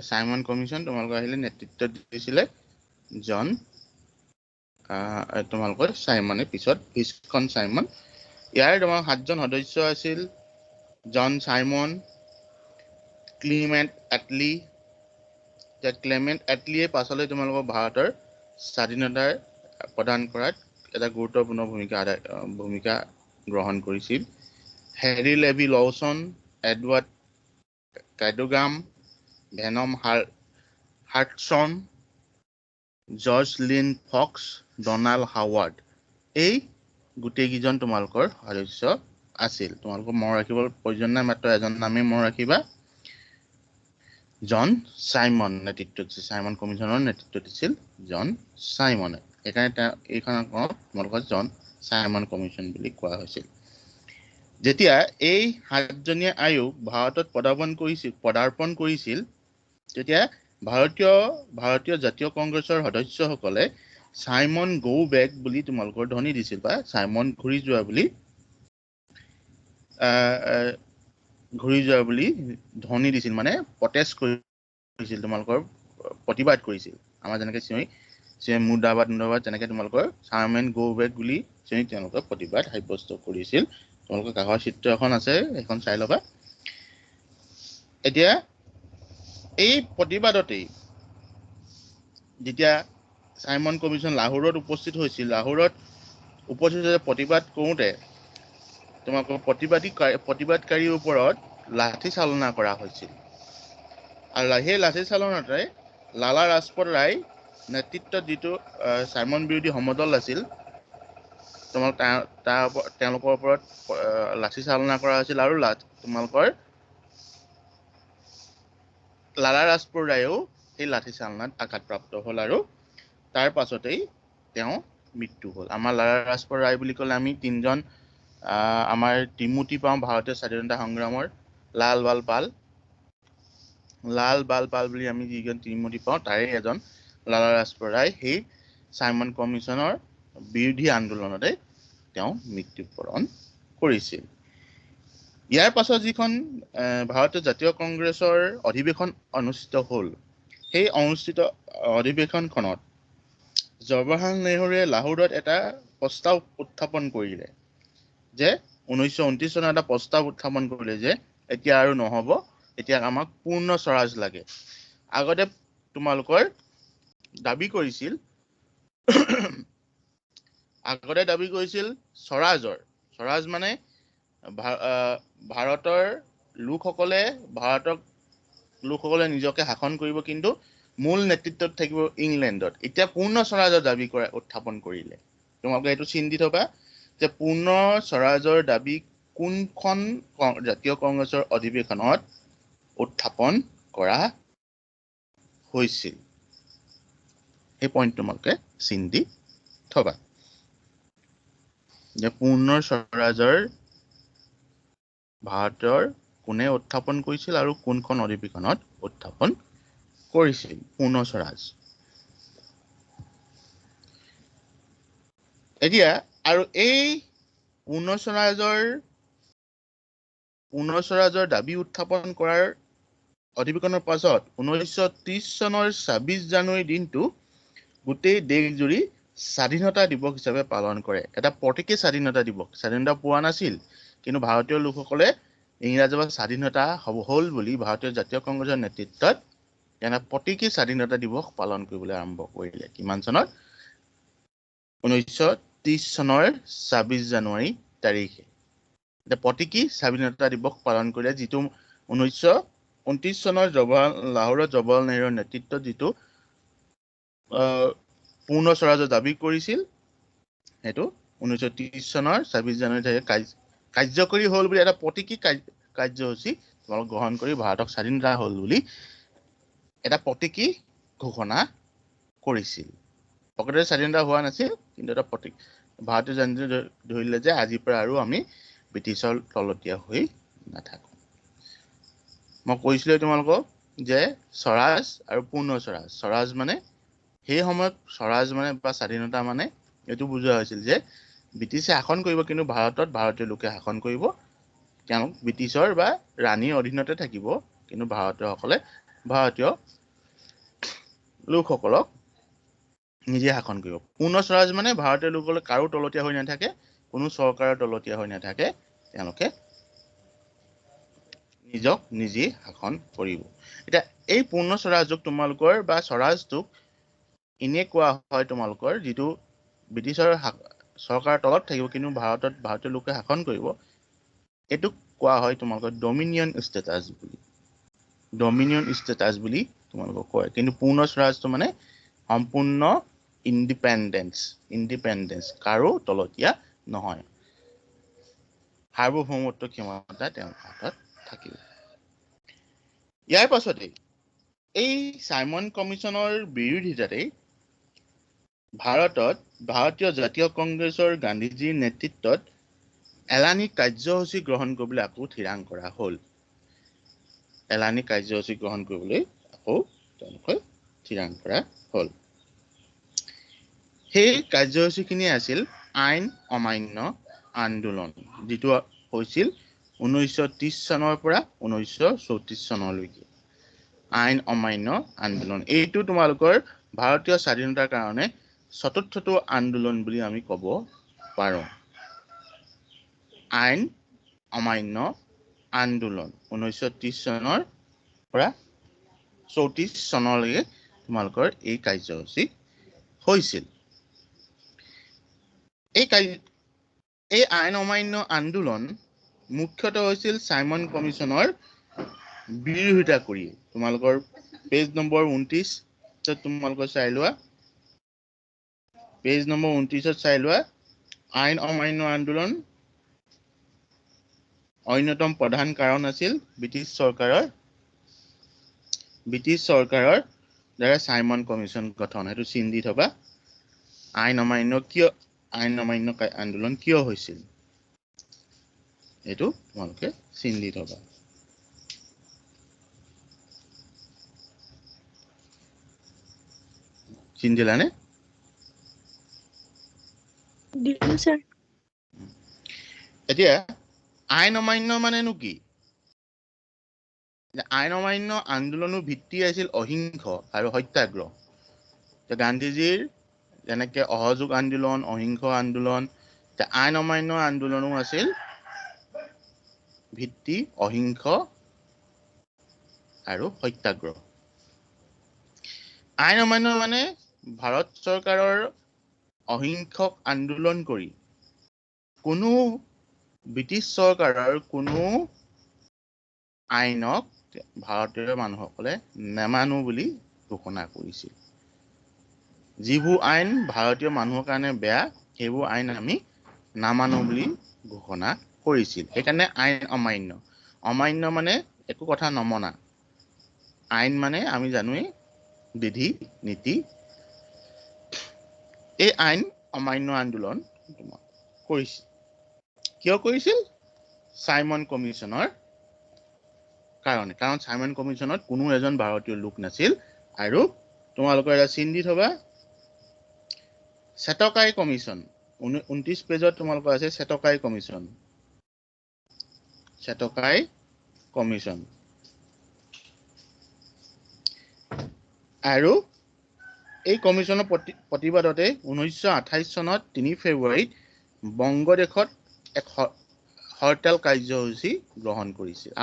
Simon commission তোমালোক আহিলে নেতৃত্ব দিছিলে জন তোমালোকৰ সাইমনে পিছত ভিস্কন সাইমন ইয়াৰ তোমাৰ 7জন সদস্য আছিল John Simon Clement Attlee Clement এটলিয়ে পাছলৈ তোমালোকৰ ভাৰতৰ স্বাধীনতাৰ প্ৰদান কৰাত এটা গুৰুত্বপূৰ্ণ ভূমিকা গ্ৰহণ কৰিছিল Harry Levy Lawson Edward Cadogan Vernon Hartshorn George Lane Fox Donald Howard এই গোটেইকেইজন তোমালোকৰ সদস্য আছিল তোমালোকৰ মনত ৰাখিবৰ প্ৰয়োজন নাই মাত্ৰ এজন নামে মনত ৰাখিবা জন সাইমন সাইমন কমিশনৰ নেতৃত্ব দিছিল জন সাইমনে সেইকাৰণে এইখনক তোমালোকৰ জন সাইমন কমিশন বুলি কোৱা হৈছিল যেতিয়া এই 7জনীয়া আয়োগ ভাৰতত পদাৰ্পণ কৰিছিল তেতিয়া ভাৰতীয় জাতীয় কংগ্ৰেছৰ সদস্যসকলে সাইমন গো বেক বুলি তোমালোকৰ ধ্বনি দিছিল বা সাইমন ঘূৰি যোৱা বুলি ধ্বনি দিছিল মানে প্ৰটেষ্ট কৰিছিল তোমালোকৰ প্ৰতিবাদ কৰিছিল আমাৰ যেনেকৈ মুৰ্দাবাদ যেনেকৈ তোমালোকৰ সাইমন গো বেক বুলি তেওঁলোকৰ প্ৰতিবাদ সাব্যস্ত কৰিছিল তোমালোকৰ কাগজৰ চিত্ৰ এখন আছে এখন চাই ল'বা এতিয়া এই প্ৰতিবাদতেই যেতিয়া সাইমন কমিশন লাহোৰত উপস্থিত হৈছিল প্ৰতিবাদ কৰোঁতে তোমালোকৰ প্ৰতিবাদকাৰীৰ ওপৰত লাঠি চালনা কৰা হৈছিল আৰু সেই লাঠি চালনাতে লালা ৰাজপথ ৰায় নেতৃত্বত যিটো সাইমন বিৰোধী সমদল আছিল তেওঁলোকৰ ওপৰত লাঠি চালনা কৰা হৈছিল আৰু তোমালোকৰ লালা ৰাজপথ ৰায়েও সেই লাঠি চালনাত আঘাতপ্ৰাপ্ত হ'ল আৰু তাৰ পাছতেই তেওঁ মৃত্যু হ'ল আমাৰ লালা ৰাজপথ ৰায় বুলি ক'লে আমি তিনিজন আমাৰ ত্ৰিমূৰ্তি পাওঁ ভাৰতীয় স্বাধীনতা সংগ্ৰামৰ লাল বাল পাল বুলি আমি যিজন ত্ৰিমূৰ্তি পাওঁ তাৰে এজন লালা ৰাজপথ ৰায় সেই সাইমন কমিশনৰ বিৰোধী আন্দোলনতে তেওঁ মৃত্যুবৰণ কৰিছিল ইয়াৰ পাছত যিখন ভাৰতীয় জাতীয় কংগ্ৰেছৰ অধিৱেশন অনুষ্ঠিত হ'ল সেই অনুষ্ঠিত অধিৱেশনখনত জৱাহৰলাল নেহৰুৱে লাহোৰত এটা প্ৰস্তাৱ উত্থাপন কৰিলে যে 1929 চনত এটা প্ৰস্তাৱ উত্থাপন কৰিলে যে এতিয়া আৰু নহ'ব এতিয়া আমাক পূৰ্ণ স্বৰাজ লাগে আগতে তোমালোকৰ দাবী কৰিছিল স্বৰাজ মানে ভাৰতৰ লোকসকলে নিজকে শাসন কৰিব কিন্তু মূল নেতৃত্বত থাকিব ইংলেণ্ডত এতিয়া পূৰ্ণ স্বৰাজৰ দাবী উত্থাপন কৰিলে তোমালোকে এইটো চিন্তি থবা যে পূৰ্ণ স্বৰাজৰ দাবী কোনখন জাতীয় কংগ্ৰেছৰ অধিৱেশনত উত্থাপন কৰা হৈছিল এই পইণ্ট তোমালোকে চিন্তি থবা যে পূৰ্ণ স্বৰাজৰ ভাৰতৰ কোনে উত্থাপন কৰিছিল আৰু কোনখন অধিৱেশনত উত্থাপন কৰিছিল পূৰ্ণ স্বৰাজ এতিয়া আৰু এই পূৰ্ণ স্বৰাজৰ দাবী উত্থাপন কৰাৰ অধিৱেশনৰ পাছত 1930 চনৰ 26 জানুৱাৰী দিনটো গোটেই দেশজুৰি স্বাধীনতা দিৱস হিচাপে পালন কৰে এটা প্ৰতীকী স্বাধীনতা দিৱস স্বাধীনতা পোৱা নাছিল কিন্তু ভাৰতীয় লোকসকলে ইংৰাজৰ পৰা স্বাধীনতা হ'ল বুলি ভাৰতীয় জাতীয় কংগ্ৰেছৰ নেতৃত্বত এটা প্ৰতীকী স্বাধীনতা দিৱস পালন কৰিবলৈ আৰম্ভ কৰিলে কিমান চনত 1930 চনৰ 26 জানুৱাৰী তাৰিখে এটা প্ৰতীকী স্বাধীনতা দিৱস পালন কৰিলে যিটো 1929 চনৰ লাহোৰত জৱাহৰলাল নেহৰুৰ নেতৃত্বত যিটো পূৰ্ণ স্বৰাজৰ দাবী কৰিছিল সেইটো 1930 চনৰ 26 জানুৱাৰী তাৰিখে কাৰ্যকৰী হ'ল বুলি এটা প্ৰতীকী কাৰ্যসূচী তোমালোক গ্ৰহণ কৰি ভাৰতক স্বাধীনতা হ'ল বুলি এটা প্ৰতীকী ঘোষণা কৰিছিল প্ৰকৃততে স্বাধীনতা হোৱা নাছিল কিন্তু এটা প্ৰতীক ভাৰতীয় জনতাই ধৰিলে যে আজিৰ পৰা আৰু আমি ব্ৰিটিছৰ তলতীয়া হৈ নাথাকো মই কৈছিলো তোমালোকক যে স্বৰাজ আৰু পূৰ্ণ স্বৰাজ স্বৰাজ মানে সেই সময়ত স্বৰাজ মানে বা স্বাধীনতা মানে এইটো বুজোৱা হৈছিল যে ব্ৰিটিছে শাসন কৰিব কিন্তু ভাৰতত ভাৰতীয় লোকে শাসন কৰিব তেওঁলোক ব্ৰিটিছৰ বা ৰাণীৰ অধীনতে থাকিব কিন্তু ভাৰতীয়সকলে ভাৰতীয় লোকসকলক নিজে শাসন কৰিব পূৰ্ণ স্বৰাজ মানে ভাৰতীয় লোকসকলে কাৰো তলতীয়া হৈ নাথাকে কোনো চৰকাৰৰ তলতীয়া হৈ নাথাকে তেওঁলোকে নিজক নিজে শাসন কৰিব এতিয়া এই পূৰ্ণ স্বৰাজক তোমালোকৰ বা স্বৰাজটোক ইনে কোৱা হয় তোমালোকৰ যেটো ব্ৰিটিছৰ চৰকাৰৰ তলত থাকিব কিন্তু ভাৰতত ভাৰতীয় লোকে শাসন কৰিব এটো কোৱা হয় তোমালোকৰ ডমিনিয়ন ষ্টেটাছ বুলি তোমালোকক কয় কিন্তু পূৰ্ণ স্বৰাজটো মানে সম্পূৰ্ণ ইণ্ডিপেণ্ডেন্স কাৰো তলতীয়া নহয় সাৰ্বভৌমত্ব ক্ষমতা তেওঁৰ হাতত থাকিব ইয়াৰ পাছতে এই সাইমন কমিছনৰ বিৰোধিতাতে ভাৰতত ভাৰতীয় জাতীয় কংগ্ৰেছৰ গান্ধীজীৰ নেতৃত্বত এলানি কাৰ্যসূচী গ্ৰহণ কৰিবলৈ আকৌ থিৰাং কৰা হ'ল এলানি কাৰ্যসূচী গ্ৰহণ কৰিবলৈ আকৌ তেওঁলোকে থিৰাং কৰা হ'ল সেই কাৰ্যসূচীখিনি আছিল আইন অমান্য আন্দোলন যেটো হৈছিল 1930 চনৰ পৰা 1934 চনলৈকে আইন অমান্য আন্দোলন এইটো তোমালোকৰ ভাৰতীয় স্বাধীনতাৰ কাৰণে চতুৰ্থটো আন্দোলন বুলি আমি ক'ব পাৰো আইন অমান্য আন্দোলন 1930 চনৰ পৰা 34 চনলৈকে তোমালোকৰ এই কাৰ্যসূচী হৈছিল এই আইন অমান্য আন্দোলন মুখ্যতঃ হৈছিল সাইমন কমিছনৰ বিৰোধিতা কৰি তোমালোকৰ পেজ নম্বৰ 29 ত তোমালোকৰ চাই লোৱা পেজ নম্বৰ 29 ত চাই লোৱা আইন অমান্য আন্দোলন অন্যতম প্ৰধান কাৰণ আছিল ব্ৰিটিছ চৰকাৰৰ দ্বাৰা সাইমন কমিছন গঠন হেতু চিন দি থবা আইন অমান্য আন্দোলন কিয় হৈছিল এটো তোমালোকে চিন দি থবা চিন দিলানে দিলো স্যার এতিয়া আইন অমান্য মানেনো কি আইন অমান্য আন্দোলনৰ ভিত্তি আছিল অহিংস আৰু সত্যাগ্ৰহ গান্ধীজীৰ যেনেকৈ অহযোগ আন্দোলন অহিংস আন্দোলন আইন অমান্য আন্দোলনো আছিল ভিত্তি অহিংস আৰু সত্যাগ্ৰহ আইন অমান্য মানে ভাৰত চৰকাৰৰ অহিংসক আন্দোলন কৰি কোনো ব্ৰিটিছ চৰকাৰৰ কোনো আইনক ভাৰতীয় মানুহসকলে নেমানো বুলি ঘোষণা কৰিছিল যিবোৰ আইন ভাৰতীয় মানুহৰ কাৰণে বেয়া সেইবোৰ আইন আমি নামানো বুলি ঘোষণা কৰিছিল সেইকাৰণে আইন অমান্য মানে একো কথা নমনা আইন মানে আমি জানোই বিধি নীতি এই আইন অমান্য আন্দোলন কৰিছিল কিয় কৰিছিল সাইমন কমিছনৰ কাৰণ সাইমন কমিছনত কোনো এজন ভাৰতীয় লোক নাছিল আৰু তোমালোকৰ এটা চিন দি থবা চেটকাই কমিছন 29 পেজত তোমালোকৰ আছে চেটকাই কমিছন আৰু এই কমিছনৰ প্ৰতিবাদতে 1928 চনত 3 ফেব্ৰুৱাৰীত বংগদেশত এক হৰতাল কাৰ্যসূচী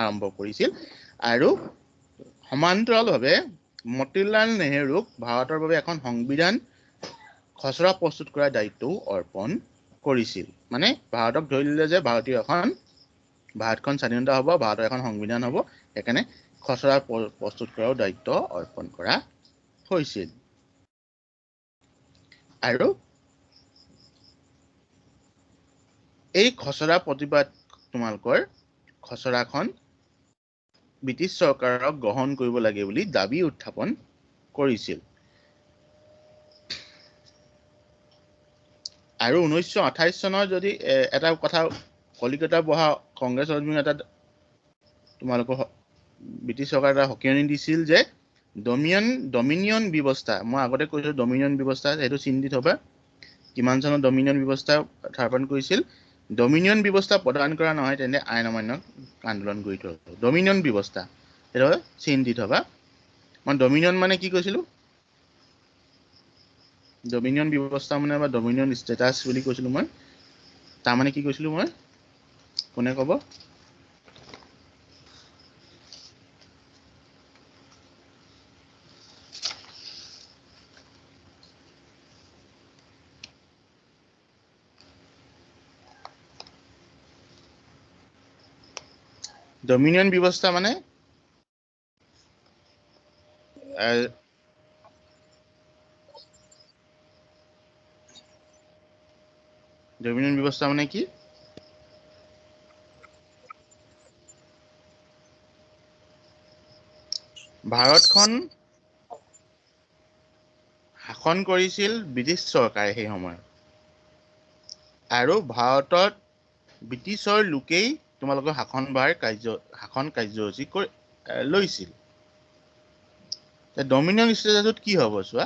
আৰম্ভ কৰিছিল আৰু সমান্তৰালভাৱে মতিলাল নেহেৰুক ভাৰতৰ বাবে এখন সংবিধান খচৰা প্ৰস্তুত কৰাৰ দায়িত্বও অৰ্পণ কৰিছিল মানে ভাৰতক ধৰি দিলে যে ভাৰতখন স্বাধীনতা হ'ব ভাৰতৰ এখন সংবিধান হ'ব সেইকাৰণে খচৰা প্ৰস্তুত কৰাৰ দায়িত্ব অৰ্পণ কৰা হৈছিল আৰু এই খচৰা প্ৰতিবাদ তোমালোকৰ খচৰাখন ব্ৰিটিছ চৰকাৰক গ্ৰহণ কৰিব লাগে বুলি দাবী উত্থাপন কৰিছিল আৰু 1928 চনৰ যদি এটা কথা কলিকতা বহা কংগ্ৰেছ অধিৱেশনত এটা তোমালোকৰ ব্ৰিটিছ চৰকাৰে এটা সকিয়নি দিছিল যে ডমিনিয়ন ব্যৱস্থা, মই আগতে কৈছোঁ ডমিনিয়ন ব্যৱস্থা, সেইটো চিন দি থবা কিমান চনত ডমিনিয়ন ব্যৱস্থা স্থাপন কৰিছিল। ডমিনিয়ন ব্যৱস্থা প্ৰদান কৰা নহয় তেন্তে আইন অমান্য আন্দোলন গঢ়ি তুলিব। ডমিনিয়ন ব্যৱস্থা সেইটো চিন দি থবা। মই ডমিনিয়ন মানে কি কৈছিলোঁ, ডমিনিয়ন ব্যৱস্থা মানে বা ডমিনিয়ন ষ্টেটাছ বুলি কৈছিলোঁ মই, তাৰমানে কি কৈছিলোঁ মই, কোনে ক'ব? ডমিনিয়ন ব্যৱস্থা মানে ডমিনিয়ন ব্যৱস্থা মানে কি? ভাৰতখন শাসন কৰিছিল ব্ৰিটিছ চৰকাৰে সেই সময়ত, আৰু ভাৰতত ব্ৰিটিছৰ লোকেই তোমালোকৰ শাসন কাৰ্যসূচী লৈছিল। ডমিনিয়ন ষ্টেটাছত কি হ'ব চোৱা,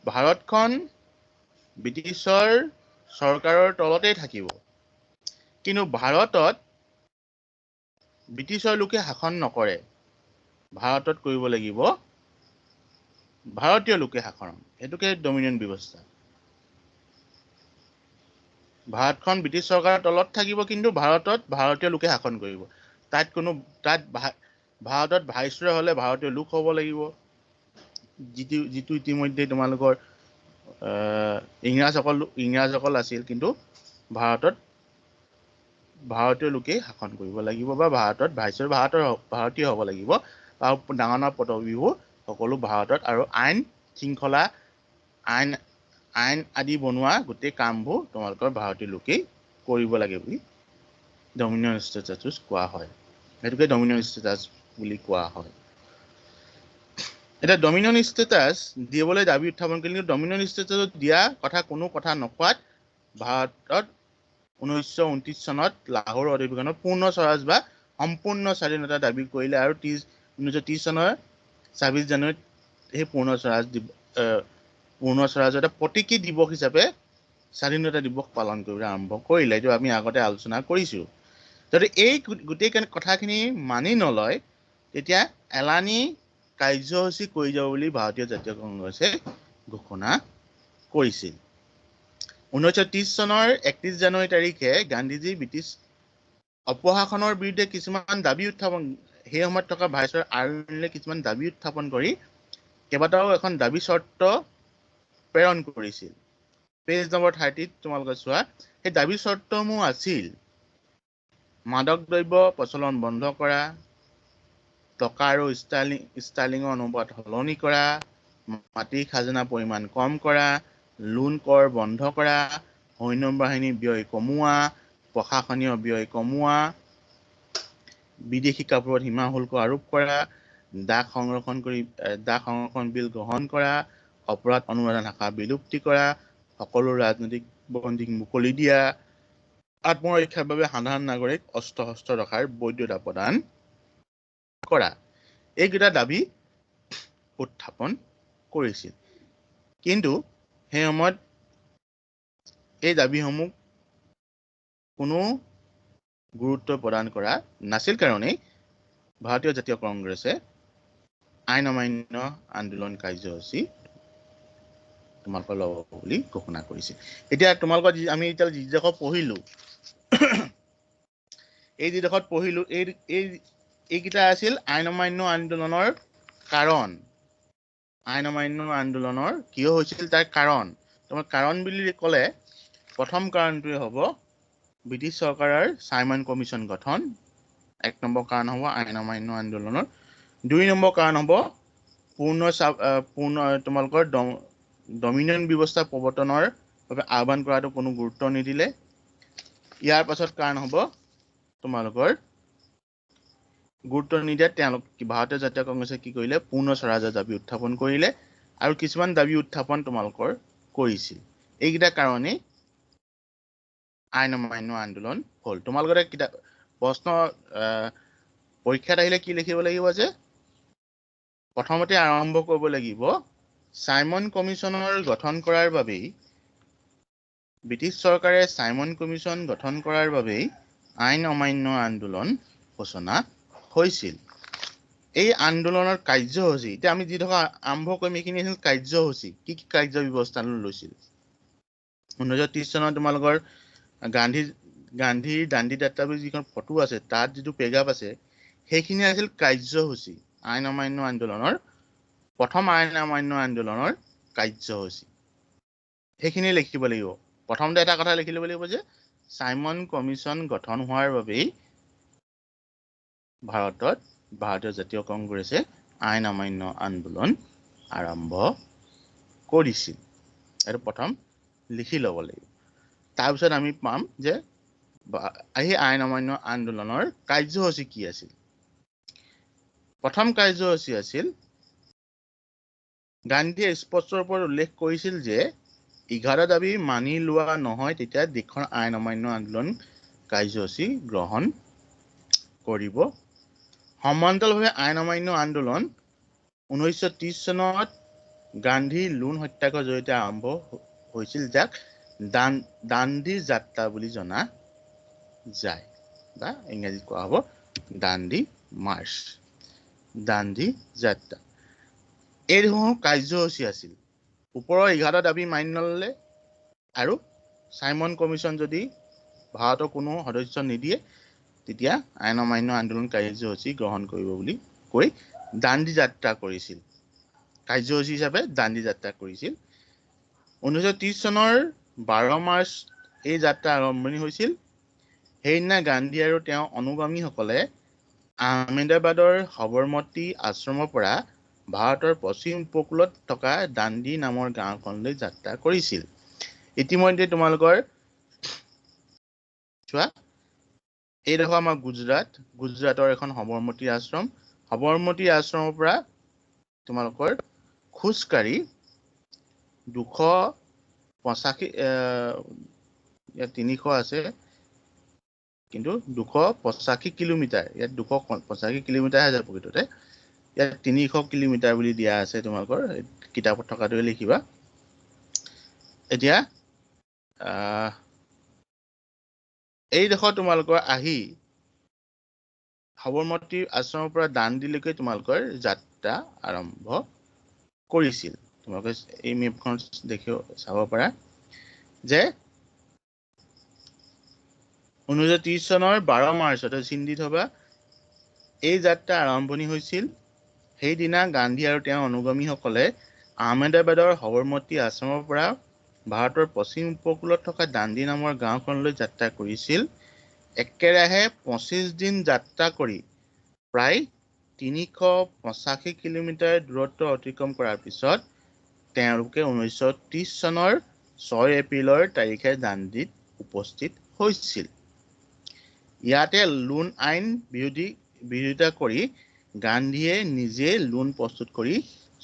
ভাৰতখন ব্ৰিটিছৰ চৰকাৰৰ তলতেই থাকিব, কিন্তু ভাৰতত ব্ৰিটিছৰ লোকে শাসন নকৰে, ভাৰতত কৰিব লাগিব ভাৰতীয় লোকে শাসন, সেইটোকে ডমিনিয়ন ব্যৱস্থা। ভাৰতখন ব্ৰিটিছ চৰকাৰৰ তলত থাকিব, কিন্তু ভাৰতত ভাৰতীয় লোকে শাসন কৰিব। তাত ভাৰতত ভাইচৰয় হ'লে ভাৰতীয় লোক হ'ব লাগিব, যিটো ইতিমধ্যে তোমালোকৰ ইংৰাজসকল আছিল, কিন্তু ভাৰতত ভাৰতীয় লোকেই শাসন কৰিব লাগিব, বা ভাৰতত ভাইচৰয় ভাৰতীয় হ'ব লাগিব, আৰু ডাঙৰ ডাঙৰ পদবীবোৰ সকলো ভাৰতত, আৰু আইন শৃংখলা আইন আদি বনোৱা গোটেই কামবোৰ তোমালোকৰ ভাৰতীয় লোকেই কৰিব লাগে বুলি ডমিনিয়ন ষ্টেটাছ কোৱা হয়। সেইটোকে ডমিনিয়ন ষ্টেটাছ বুলি কোৱা হয়। এতিয়া ডমিনিয়ন ষ্টেটাছ দিবলৈ দাবী উত্থাপন কৰিলে, কিন্তু ডমিনিয়ন ষ্টেটাছত দিয়া কোনো কথা নকোৱাত ভাৰতত 1929 চনত লাহোৰ অধিৱেশনত পূৰ্ণ স্বৰাজ বা সম্পূৰ্ণ স্বাধীনতা দাবী কৰিলে, আৰু 1930 চনৰ 26 জানুৱাৰীত সেই পূৰ্ণ স্বৰাজৰ এটা প্ৰতীকী দিৱস হিচাপে স্বাধীনতা দিৱস পালন কৰিবলৈ আৰম্ভ কৰিলে। এইটো আমি আগতে আলোচনা কৰিছোঁ। যদি এই গোটেই কথাখিনি মানি নলয়, তেতিয়া এলানি কাৰ্যসূচী কৰি যাব বুলি ভাৰতীয় জাতীয় কংগ্ৰেছে ঘোষণা কৰিছিল। 1930 চনৰ 31 জানুৱাৰী তাৰিখে গান্ধীজী ব্ৰিটিছ অপশাসনৰ বিৰুদ্ধে কিছুমান দাবী উত্থাপন, সেই সময়ত থকা ভাইচৰয় আৰ্লে কিছুমান দাবী উত্থাপন কৰি কেইবাটাও এখন দাবী চৰ্ত প্ৰেৰণ কৰিছিল। পেজ নম্বৰ 30 তোমালোকে চোৱা, সেই দাবী চৰ্তসমূহ আছিল: মাদক দ্ৰব্য প্ৰচলন বন্ধ কৰা, টকা আৰু ষ্টাৰ্লিঙৰ অনুপাত সলনি কৰা, মাটিৰ খাজনা পৰিমাণ কম কৰা, লোন কৰ বন্ধ কৰা, সৈন্য বাহিনীৰ ব্যয় কমোৱা, প্ৰশাসনীয় ব্যয় কমোৱা, বিদেশী কাপোৰত সীমা শুল্ক আৰোপ কৰা, ডাক সংৰক্ষণ বিল গ্ৰহণ কৰা, অপৰাধ অনুবাদন শাখা বিলুপ্তি কৰা, সকলো ৰাজনৈতিক বন্দীক মুকলি দিয়া, আত্মৰক্ষাৰ বাবে সাধাৰণ নাগৰিক অস্ত্ৰ শস্ত্ৰ ৰখাৰ বৈধতা প্ৰদান কৰা, এইকেইটা দাবী উত্থাপন কৰিছিল। কিন্তু সেই সময়ত এই দাবীসমূহ কোনো গুৰুত্ব প্ৰদান কৰা নাছিল, কাৰণেই ভাৰতীয় জাতীয় কংগ্ৰেছে আইন অমান্য আন্দোলন কাৰ্যসূচী তোমালোকৰ ল'ব বুলি ঘোষণা কৰিছিল। এতিয়া তোমালোকৰ আমি এতিয়া যিডোখৰ পঢ়িলো, এই যিডোখৰত পঢ়িলো, এইকেইটা আছিল আইন অমান্য আন্দোলনৰ কাৰণ। আইন অমান্য আন্দোলনৰ কিয় হৈছিল তাৰ কাৰণ। তোমাৰ কাৰণ বুলি ক'লে প্ৰথম কাৰণটোৱে হ'ব ব্ৰিটিছ চৰকাৰৰ চাইমন কমিশ্যন গঠন। 1 নম্বৰ কাৰণ হ'ব আইন অমান্য আন্দোলনৰ। 2 নম্বৰ কাৰণ হ'ব তোমালোকৰ ডমিনিয়ন ব্যৱস্থা প্ৰৱৰ্তনৰ বাবে আহ্বান কৰাটো কোনো গুৰুত্ব নিদিলে। ইয়াৰ পাছত কাৰণ হ'ব তোমালোকৰ গুৰুত্ব নিদিয়াত ভাৰতীয় জাতীয় কংগ্ৰেছে কি কৰিলে, পূৰ্ণ স্বৰাজৰ দাবী উত্থাপন কৰিলে, আৰু কিছুমান দাবী উত্থাপন তোমালোকৰ কৰিছিল। এইকেইটা কাৰণেই আইন অমান্য আন্দোলন হ'ল। তোমালোকে প্ৰশ্ন পৰীক্ষাত আহিলে কি লিখিব লাগিব যে প্ৰথমতে আৰম্ভ কৰিব লাগিব সাইমন কমিছনৰ গঠন কৰাৰ বাবেই ব্ৰিটিছ চৰকাৰে সাইমন কমিছন গঠন কৰাৰ বাবেই আইন অমান্য আন্দোলন ঘোষণা হৈছিল এই আন্দোলনৰ কাৰ্যসূচী এতিয়া আমি যি থকা আৰম্ভ কৰিম এইখিনি আছিল কাৰ্যসূচী কি কাৰ্য ব্যৱস্থা লৈছিল 1930 চনত তোমালোকৰ গান্ধীৰ দাণ্ডি যাত্ৰা বুলি যিখন ফটো আছে তাত যিটো পেগাপ আছে সেইখিনি আছিল কাৰ্যসূচী আইন অমান্য আন্দোলনৰ প্ৰথম আইন অমান্য আন্দোলনৰ কাৰ্যসূচী সেইখিনি লিখিব লাগিব প্ৰথমতে এটা কথা লিখি ল'ব লাগিব যে সাইমন কমিছন গঠন হোৱাৰ বাবেই ভাৰতীয় জাতীয় কংগ্ৰেছে আইন অমান্য আন্দোলন আৰম্ভ কৰিছিল এইটো প্ৰথম লিখি ল'ব লাগিব তাৰপিছত আমি পাম যে এই আইন অমান্য আন্দোলনৰ কাৰ্যসূচী কি আছিল প্ৰথম কাৰ্যসূচী আছিল গান্ধীয়ে স্পষ্টৰ ওপৰত উল্লেখ কৰিছিল যে 11 দাবী মানি লোৱা নহয় তেতিয়া দেশৰ আইন অমান্য আন্দোলন কাৰ্যসূচী গ্ৰহণ কৰিব সমান্তৰালভাৱে আইন অমান্য আন্দোলন 1930 চনত গান্ধীৰ লুণ হত্যাকাণ্ডৰ জৰিয়তে আৰম্ভ হৈছিল যাক দাণ্ডি যাত্ৰা বুলি জনা যায় বা ইংৰাজীত কোৱা হ'ব দাণ্ডি মাৰ্চ দাণ্ডি যাত্ৰা এই ধৰণৰ কাৰ্যসূচী আছিল ওপৰৰ 11 দাবী মানি নললে আৰু সাইমন কমিছন যদি ভাৰতৰ কোনো সদস্য নিদিয়ে তেতিয়া আইন অমান্য আন্দোলন কাৰ্যসূচী গ্ৰহণ কৰিব বুলি কৈ দাণ্ডি যাত্ৰা কৰিছিল কাৰ্যসূচী হিচাপে দাণ্ডি যাত্ৰা কৰিছিল 1930 চনৰ 12 মাৰ্চ এই যাত্ৰা আৰম্ভণি হৈছিল সেইদিনা গান্ধী আৰু তেওঁৰ অনুগামীসকলে আহমেদাবাদৰ সবৰমতী আশ্ৰমৰ পৰা ভাৰতৰ পশ্চিম উপকূলত থকা দাণ্ডি নামৰ গাঁওখনলৈ যাত্ৰা কৰিছিল ইতিমধ্যে তোমালোকৰ চোৱা এইডোখৰ আমাৰ গুজৰাটৰ এখন সবৰমতী আশ্ৰমৰ পৰা তোমালোকৰ খোজকাঢ়ি 285 ইয়াত 300 আছে কিন্তু 285 কিলোমিটাৰ ইয়াত 285 কিলোমিটাৰ আছে প্ৰকৃততে ইয়াত 300 কিলোমিটাৰ বুলি দিয়া আছে তোমালোকৰ কিতাপত থকাটোৱে লিখিবা এতিয়া এইডোখৰ তোমালোকৰ আহি সবৰমতী আশ্ৰমৰ পৰা দাণ্ডিলৈকে তোমালোকৰ যাত্ৰা আৰম্ভ কৰিছিল তোমালোকে এই মেপখন দেখিও চাব পাৰা যে 1930 চনৰ 12 মাৰ্চত চিন্দিত হবা এই যাত্ৰা আৰম্ভণি হৈছিল সেইদিনা গান্ধী আৰু তেওঁৰ অনুগামীসকলে আহমেদাবাদৰ সবৰমতী আশ্ৰমৰ পৰা ভাৰতৰ পশ্চিম উপকূলত থকা দাণ্ডি নামৰ গাঁওখনলৈ যাত্ৰা কৰিছিল একেৰাহে 25 দিন যাত্ৰা কৰি প্ৰায় 385 কিলোমিটাৰ দূৰত্ব অতিক্ৰম কৰাৰ পিছত তেওঁলোকে 1930 চনৰ 6 এপ্ৰিলৰ তাৰিখে দাণ্ডিত উপস্থিত হৈছিল ইয়াতে লুণ আইন বিৰোধিতা কৰি গান্ধীয়ে নিজে লুণ প্ৰস্তুত কৰি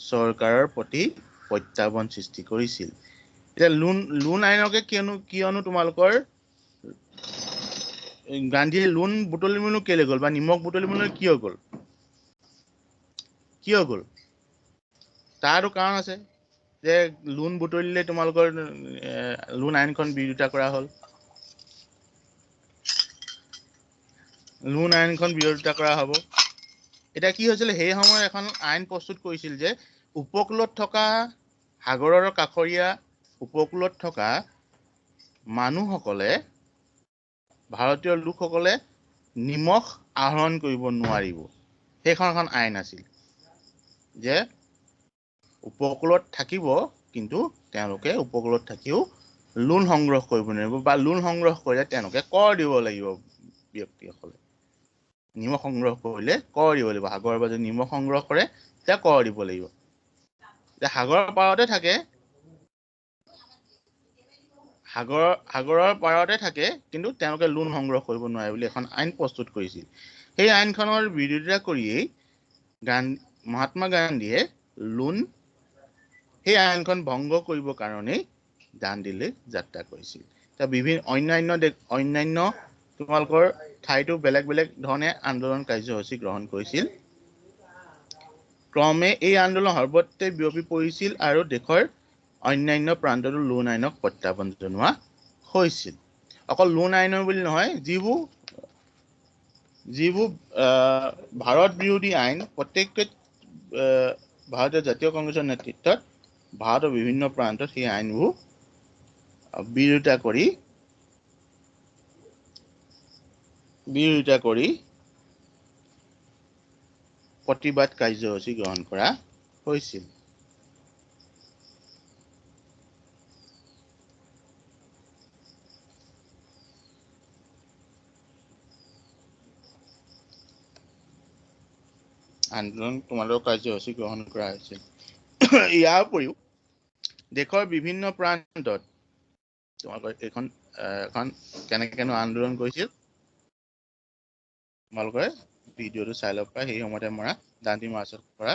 চৰকাৰৰ প্ৰতি প্ৰত্যাহ্বান সৃষ্টি কৰিছিল এতিয়া লুণ আইনকে কিয়নো তোমালোকৰ গান্ধীয়ে লুণ বুটলিবলৈ কেলে গ'ল বা নিমখ বুটলিবলৈ কিয় গ'ল তাৰো কাৰণ আছে যে লুণ বুটলিলে তোমালোকৰ লুণ আইনখন বিৰোধিতা কৰা হ'ল লুণ আইনখন বিৰোধিতা কৰা হ'ব এটা কি হৈছিল সেই সময়ত এখন আইন প্ৰস্তুত কৰিছিল যে উপকূলত থকা সাগৰৰ কাষৰীয়া উপকূলত থকা মানুহসকলে ভাৰতীয় লোকসকলে নিমখ আহৰণ কৰিব নোৱাৰিব সেইখন এখন আইন আছিল যে উপকূলত থাকিব কিন্তু তেওঁলোকে উপকূলত থাকিও লুণ সংগ্ৰহ কৰিব নোৱাৰিব বা লুণ সংগ্ৰহ কৰিলে তেওঁলোকে কৰ দিব লাগিব ব্যক্তিসকলে নিমখ সংগ্ৰহ কৰিলে কৰ দিব লাগিব সাগৰৰ পৰা যদি নিমখ সংগ্ৰহ কৰে তেতিয়া কৰ দিব লাগিব এতিয়া সাগৰৰ পাৰতে থাকে কিন্তু তেওঁলোকে লুণ সংগ্ৰহ কৰিব নোৱাৰে বুলি এখন আইন প্ৰস্তুত কৰিছিল সেই আইনখনৰ বিৰোধিতা কৰিয়েই মহাত্মা গান্ধীয়ে সেই আইনখন ভংগ কৰিবৰ কাৰণেই দাণ্ডিলৈ যাত্ৰা কৰিছিল বিভিন্ন অন্যান্য তোমালোকৰ ঠাইতো বেলেগ বেলেগ ধৰণে আন্দোলন কাৰ্যসূচী গ্ৰহণ কৰিছিল ক্ৰমে এই আন্দোলন সৰ্বত্ৰে বিয়পি পৰিছিল আৰু দেশৰ অন্যান্য প্ৰান্ততো লোন আইনক প্ৰত্যাহ্বান জনোৱা হৈছিল অকল লোন আইনৰ বুলি নহয় যিবোৰ ভাৰত বিৰোধী আইন প্ৰত্যেকটো ভাৰতীয় জাতীয় কংগ্ৰেছৰ নেতৃত্বত ভাৰতৰ বিভিন্ন প্ৰান্তত সেই আইনবোৰ বিৰোধিতা কৰি প্ৰতিবাদ কাৰ্যসূচী গ্ৰহণ কৰা হৈছিল আন্দোলন তোমালোকৰ কাৰ্যসূচী গ্ৰহণ কৰা হৈছিল ইয়াৰ উপৰিও দেশৰ বিভিন্ন প্ৰান্তত তোমালোকৰ এখন কেনেকেনো আন্দোলন কৰিছিল তোমালোকে ভিডিঅ'টো চাই ল'ব পাৰা সেই সময়তে মৰা দাণ্ডি মাৰ্চত কৰা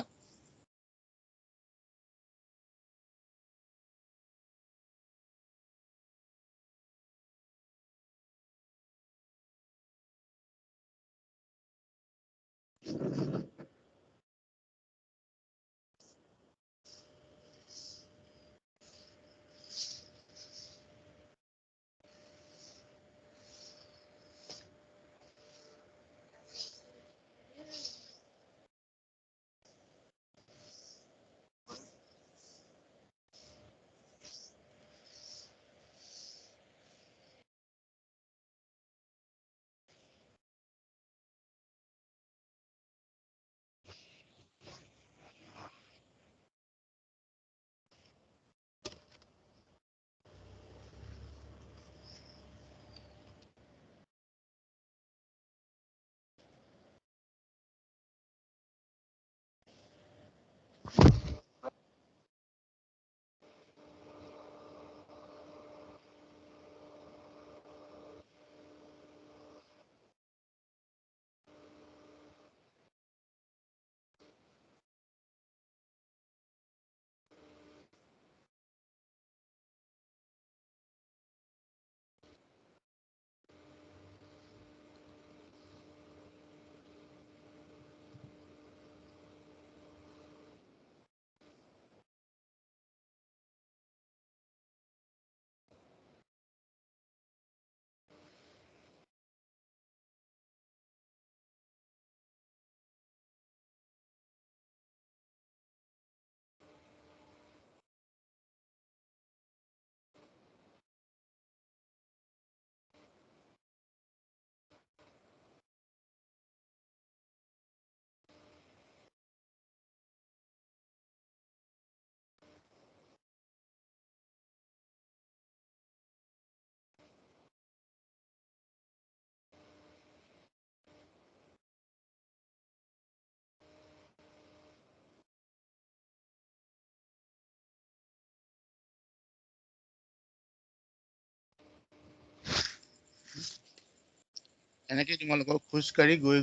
এনেকৈ তোমালোকৰ খোজকাঢ়ি গৈ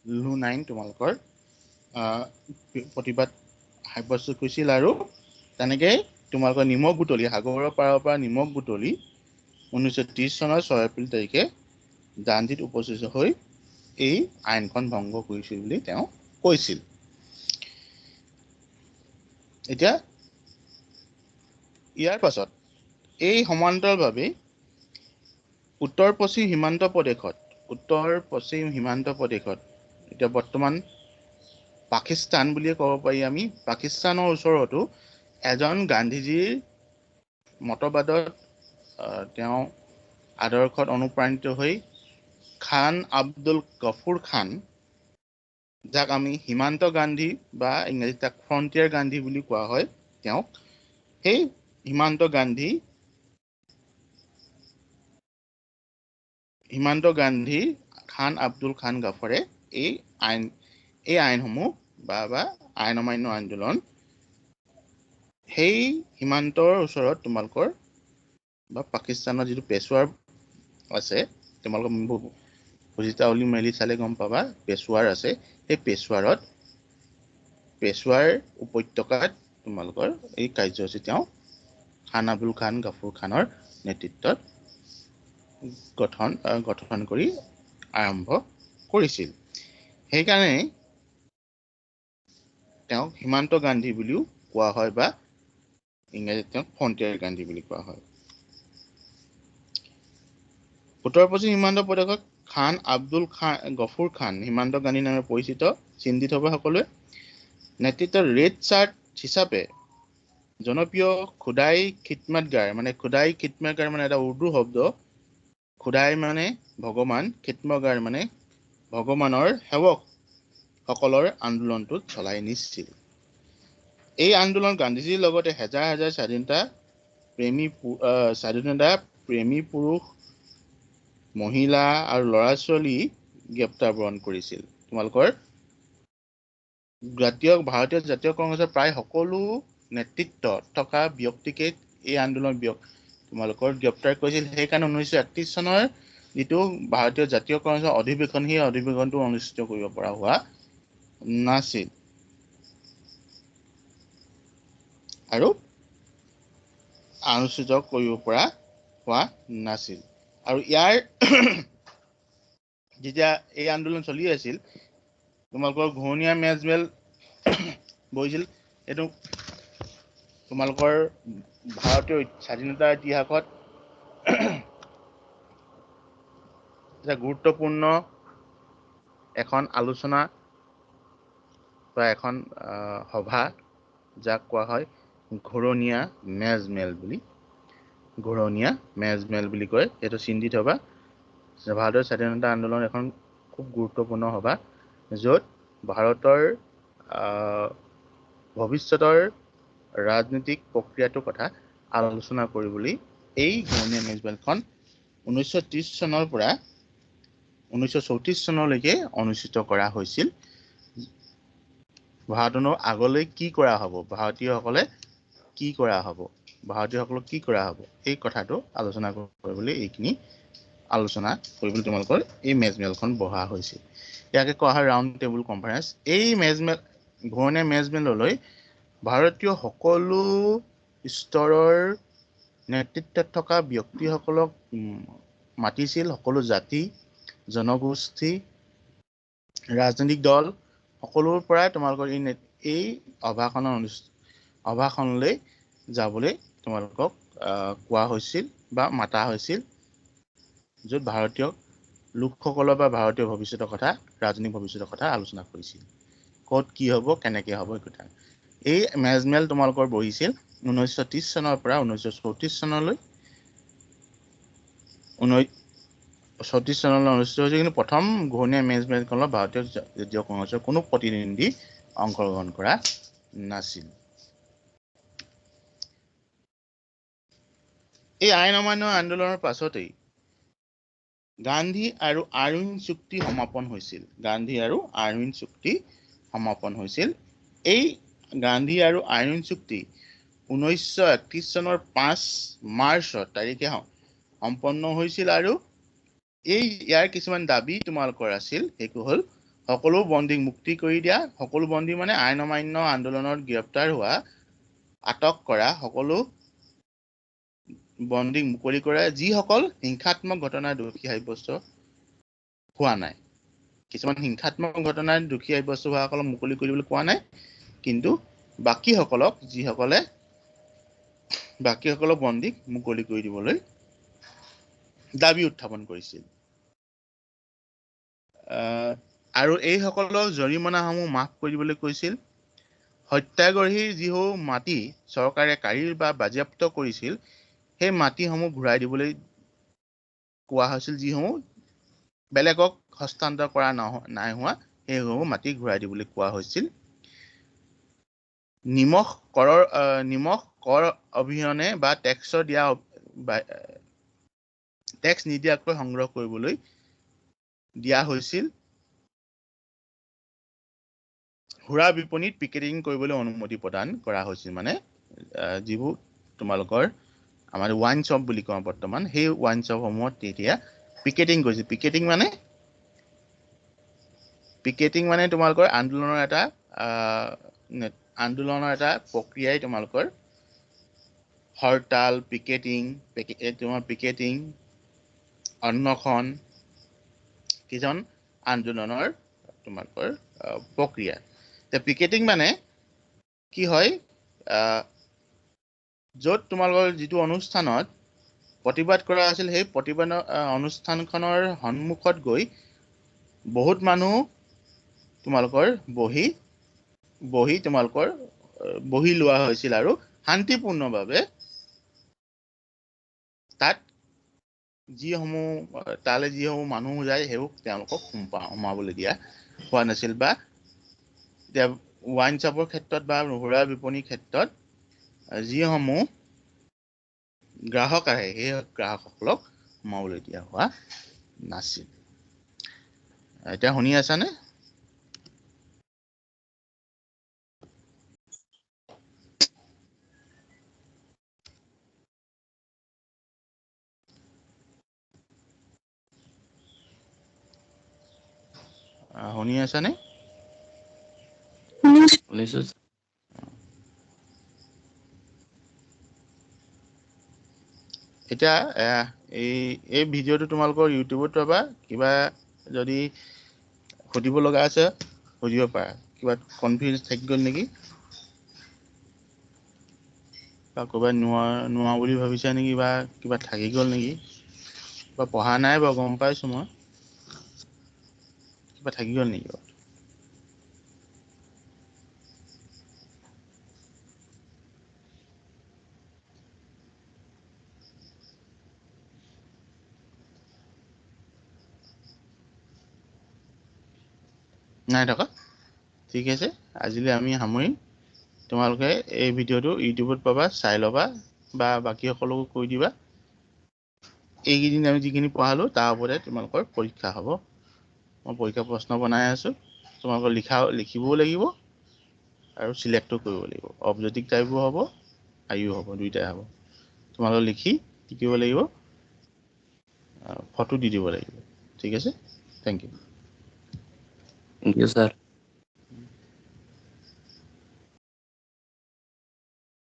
লোন আইন তোমালোকৰ প্ৰতিবাদ সাব্যস্ত কৰিছিল আৰু তেনেকৈ তোমালোকৰ নিমখ বুটলি সাগৰৰ পাৰৰ পৰা নিমখ বুটলি 1930 চনৰ 6 এপ্ৰিল তাৰিখে দাণ্ডিত উপস্থিত হৈ এই আইনখন ভংগ কৰিছিল বুলি তেওঁ কৈছিল এতিয়া ইয়াৰ পাছত এই সমান্তৰালভাৱে উত্তৰ পশ্চিম সীমান্ত প্ৰদেশত এতিয়া বৰ্তমান পাকিস্তান বুলিয়ে ক'ব পাৰি আমি পাকিস্তানৰ ওচৰতো এজন গান্ধীজীৰ মতবাদত তেওঁ আদৰ্শত অনুপ্ৰাণিত হৈ খান আব্দুল গফুৰ খান যাক আমি সীমান্ত গান্ধী বা ইংৰাজীত তাক ফ্ৰণ্টিয়াৰ গান্ধী বুলি কোৱা হয় তেওঁক সেই সীমান্ত গান্ধী খান আব্দুল খান গফৰে এই আইনসমূহ বা আইন অমান্য আন্দোলন সেই সীমান্তৰ ওচৰত তোমালোকৰ বা পাকিস্তানৰ যিটো পেছোৱাৰ আছে তোমালোকৰ বুজিতাৱলী মেলি চালে গম পাবা পেছোৱাৰ আছে সেই পেছোৱাৰ উপত্যকাত তোমালোকৰ এই কাৰ্যসূচী তেওঁ খান আব্দুল খান গফুৰ খানৰ নেতৃত্বত গঠন কৰি আৰম্ভ কৰিছিল সেইকাৰণে তেওঁক হিমান্ত গান্ধী বুলিও কোৱা হয় বা ইংৰাজীত তেওঁক ফ্ৰণ্টিয়াৰ গান্ধী বুলি কোৱা হয় উত্তৰ পশ্চিম সীমান্ত প্ৰদেশত খান আব্দুল গফুৰ খান হিমান্ত গান্ধী নামে পৰিচিত চিন্তিত হ'ব সকলোৱে নেতৃত্বৰ ৰেড চাৰ্ট হিচাপে জনপ্ৰিয় খুদাই খিদমতগাৰ মানে এটা উৰ্দু শব্দ খুদাই মানে ভগৱান খিদমতগাৰ মানে ভগৱানৰ সেৱক সকলৰ আন্দোলনটোত চলাই নিছিল এই আন্দোলন গান্ধীজীৰ লগতে হাজাৰ হাজাৰ স্বাধীনতা প্ৰেমী পুৰুষ মহিলা আৰু ল'ৰা ছোৱালী গ্ৰেপ্তাৰ বৰণ কৰিছিল তোমালোকৰ ভাৰতীয় জাতীয় কংগ্ৰেছৰ প্ৰায় সকলো নেতৃত্বত থকা ব্যক্তিকে এই আন্দোলন তোমালোকৰ গ্ৰেপ্তাৰ কৰিছিল সেইকাৰণে 1931 চনৰ যিটো ভাৰতীয় জাতীয় কংগ্ৰেছৰ অধিৱেশন সেই অধিৱেশনটো অনুষ্ঠিত কৰিব পৰা হোৱা নাছিল আৰু অনুষ্ঠিত কৰিব পৰা হোৱা নাছিল আৰু ইয়াৰ যেতিয়া এই আন্দোলন চলি আছিল তোমালোকৰ ঘূৰণীয়া মেজমেল বহিছিল এইটো তোমালোকৰ ভাৰতীয় স্বাধীনতাৰ ইতিহাসত এটা গুৰুত্বপূৰ্ণ এখন আলোচনা বা এখন সভা যাক কোৱা হয় ঘূৰণীয়া মেজমেল বুলি কয় এইটো চিন্তিত হবা ভাৰতৰ স্বাধীনতা আন্দোলন এখন খুব গুৰুত্বপূৰ্ণ সভা য'ত ভাৰতৰ ভৱিষ্যতৰ ৰাজনৈতিক প্ৰক্ৰিয়াটোৰ কথা আলোচনা কৰিবলৈ এই ঘূৰণীয়া মেজমেলখন 1930 চনৰ পৰা 1934 চনলৈকে অনুষ্ঠিত কৰা হৈছিল ভাৰতনৰ আগলৈ কি কৰা হ'ব ভাৰতীয়সকলক কি কৰা হ'ব এই কথাটো আলোচনা কৰিবলৈ এইখিনি আলোচনা কৰিবলৈ তোমালোকৰ এই মেজমেলখন বহা হৈছিল ইয়াকে কোৱা হয় ৰাউণ্ড টেবুল কনফাৰেন্স এই ঘূৰণীয়া মেজমেললৈ ভাৰতীয় সকলো স্তৰৰ নেতৃত্বত থকা ব্যক্তিসকলক মাতিছিল সকলো জাতি জনগোষ্ঠী ৰাজনৈতিক দল সকলোৰ পৰাই তোমালোকৰ এই সভাখনলৈ যাবলৈ তোমালোকক কোৱা হৈছিল বা মাতা হৈছিল য'ত ভাৰতীয় লোকসকলৰ বা ভাৰতীয় ভৱিষ্যতৰ কথা ৰাজনৈতিক ভৱিষ্যতৰ কথা আলোচনা কৰিছিল ক'ত কি হ'ব কেনেকৈ হ'ব এই কথা এই মেজমেল তোমালোকৰ বহিছিল 1930 চনৰ পৰা 1934 চনলৈ 1934 চনলৈ অনুষ্ঠিত হৈছিল কিন্তু প্ৰথম ঘূৰণীয়া মেজমেলখনত ভাৰতীয় জাতীয় কংগ্ৰেছৰ কোনো প্ৰতিনিধি অংশগ্ৰহণ কৰা নাছিল এই আইন অমান্য আন্দোলনৰ পাছতেই গান্ধী আৰু আৰউইন চুক্তি সমাপন হৈছিল এই গান্ধী আৰু আৰউইন চুক্তি 1931 চনৰ 5 মাৰ্চৰ তাৰিখে সম্পন্ন হৈছিল আৰু ইয়াৰ কিছুমান দাবী তোমালোকৰ আছিল সেইটো হ'ল সকলো বন্দীক মুক্তি কৰি দিয়া সকলো বন্দী মানে আইন অমান্য আন্দোলনত গ্ৰেপ্তাৰ হোৱা আটক কৰা সকলো বন্দীক মুকলি কৰা যিসকল হিংসাত্মক ঘটনাৰ দোষী সাব্যস্ত হোৱা নাই কিছুমান হিংসাত্মক ঘটনাৰ দোষী সাব্যস্ত হোৱাসকলক মুকলি কৰিবলৈ কোৱা নাই কিন্তু বাকীসকলক বন্দীক মুকলি কৰি দিবলৈ দাবী উত্থাপন কৰিছিল আৰু এইসকলক জৰিমনাসমূহ মাফ কৰি দিবলৈ কৈছিল সত্যাগ্ৰহীৰ যিসমূহ মাটি চৰকাৰে কাঢ়ি বা বাজেয়াপ্ত কৰিছিল সেই মাটিসমূহ ঘূৰাই দিবলৈ কোৱা হৈছিল যিসমূহ বেলেগক হস্তান্তৰ কৰা নাই হোৱা সেইসমূহ মাটি ঘূৰাই দিবলৈ কোৱা হৈছিল নিমখ কৰ অবিহনে বা টেক্স নিদিয়াকৈ সংগ্ৰহ কৰিবলৈ দিয়া হৈছিল সুৰা বিপণীত পিকেটিং কৰিবলৈ অনুমতি প্ৰদান কৰা হৈছিল মানে যিবোৰ তোমালোকৰ আমাৰ ওৱাইন শ্বপ বুলি কওঁ বৰ্তমান সেই ওৱাইন শ্বপসমূহত তেতিয়া পিকেটিং কৰিছিল পিকেটিং মানে তোমালোকৰ আন্দোলনৰ এটা প্ৰক্ৰিয়াই তোমালোকৰ হৰতাল পিকেটিং অন্নখন কিজন আন্দোলনৰ তোমালোকৰ প্ৰক্ৰিয়া তে পিকেটিং মানে কি হয় য'ত তোমালোকৰ যিটো অনুষ্ঠানত প্ৰতিবাদ কৰা আছিল সেই প্ৰতিবাদ অনুষ্ঠানখনৰ সন্মুখত গৈ বহুত মানুহ তোমালোকৰ বহি তোমালোকৰ বহি লোৱা হৈছিল আৰু শান্তিপূৰ্ণভাৱে তাত যিসমূহ মানুহ যায় সেইবোৰ তেওঁলোকক সোমাবলৈ দিয়া হোৱা নাছিল বা ৱাইন শ্বপৰ ক্ষেত্ৰত বা সুৰা বিপণীৰ ক্ষেত্ৰত যিসমূহ গ্ৰাহক আহে সেই গ্ৰাহকসকলক সোমাবলৈ দিয়া হোৱা নাছিল এতিয়া শুনি আছানে শুনি আছানে শুনিছো এতিয়া এই ভিডিঅ'টো তোমালোকৰ ইউটিউবত পাবা কিবা যদি সুধিব লগা আছে সুধিব পাৰা কিবা কনফিউজ থাকি গ'ল নেকি বা ক'ৰবাত নোৱা বুলি ভাবিছা নেকি বা কিবা থাকি গ'ল নেকি বা পঢ়া নাই বাৰু গম পাইছোঁ মই কিবা থাকি গ'ল নেকি নাই থকা ঠিক আছে আজিলৈ আমি সামৰিম তোমালোকে এই ভিডিঅ'টো ইউটিউবত পাবা চাই ল'বা বা বাকী সকলোকো কৈ দিবা এইকেইদিন আমি যিখিনি পঢ়ালোঁ তাৰ ওপৰতে তোমালোকৰ পৰীক্ষা হ'ব মই পৰীক্ষা প্ৰশ্ন বনাই আছোঁ তোমালোকৰ লিখিবও লাগিব আৰু চিলেক্টও কৰিব লাগিব অবজেক্টিভ টাইপো হ'ব আইও হ'ব দুইটাই হ'ব তোমালোকে লিখি টিকিব লাগিব ফটো দি দিব লাগিব ঠিক আছে thank you thank you sir